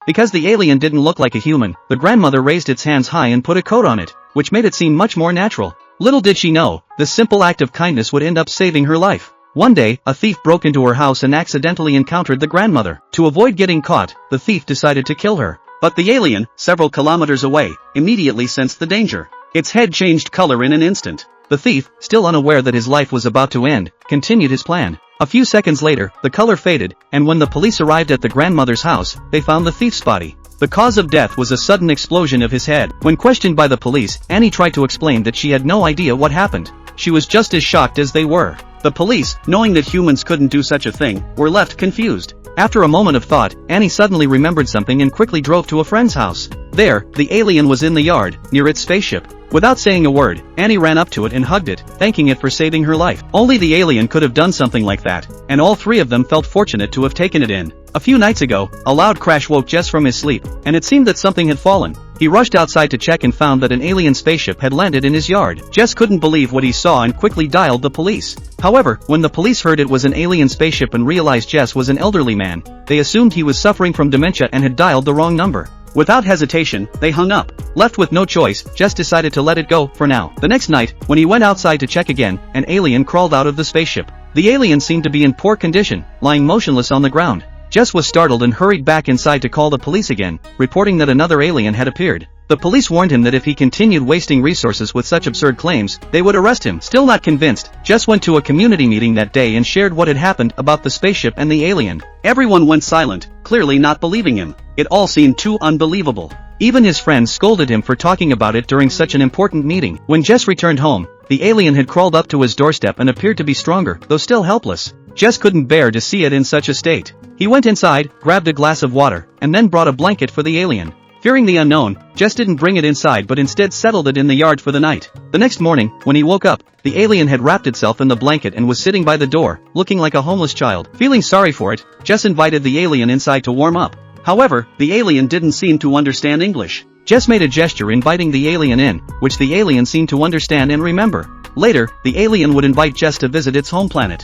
Because the alien didn't look like a human, the grandmother raised its hands high and put a coat on it, which made it seem much more natural. Little did she know, this simple act of kindness would end up saving her life. One day, a thief broke into her house and accidentally encountered the grandmother. To avoid getting caught, the thief decided to kill her. But the alien, several kilometers away, immediately sensed the danger. Its head changed color in an instant. The thief, still unaware that his life was about to end, continued his plan. A few seconds later, the color faded, and when the police arrived at the grandmother's house, they found the thief's body. The cause of death was a sudden explosion of his head. When questioned by the police, Annie tried to explain that she had no idea what happened. She was just as shocked as they were. The police, knowing that humans couldn't do such a thing, were left confused. After a moment of thought, Annie suddenly remembered something and quickly drove to a friend's house. There, the alien was in the yard, near its spaceship. Without saying a word, Annie ran up to it and hugged it, thanking it for saving her life. Only the alien could have done something like that, and all three of them felt fortunate to have taken it in. A few nights ago, a loud crash woke Jess from his sleep, and it seemed that something had fallen. He rushed outside to check and found that an alien spaceship had landed in his yard. Jess couldn't believe what he saw and quickly dialed the police. However, when the police heard it was an alien spaceship and realized Jess was an elderly man, they assumed he was suffering from dementia and had dialed the wrong number. Without hesitation, they hung up. Left with no choice, Jess decided to let it go for now. The next night, when he went outside to check again, an alien crawled out of the spaceship. The alien seemed to be in poor condition, lying motionless on the ground. Jess was startled and hurried back inside to call the police again, reporting that another alien had appeared. The police warned him that if he continued wasting resources with such absurd claims, they would arrest him. Still not convinced, Jess went to a community meeting that day and shared what had happened about the spaceship and the alien. Everyone went silent, clearly not believing him. It all seemed too unbelievable. Even his friends scolded him for talking about it during such an important meeting. When Jess returned home, the alien had crawled up to his doorstep and appeared to be stronger, though still helpless. Jess couldn't bear to see it in such a state. He went inside, grabbed a glass of water, and then brought a blanket for the alien. Fearing the unknown, Jess didn't bring it inside but instead settled it in the yard for the night. The next morning, when he woke up, the alien had wrapped itself in the blanket and was sitting by the door, looking like a homeless child. Feeling sorry for it, Jess invited the alien inside to warm up. However, the alien didn't seem to understand English. Jess made a gesture inviting the alien in, which the alien seemed to understand and remember. Later, the alien would invite Jess to visit its home planet.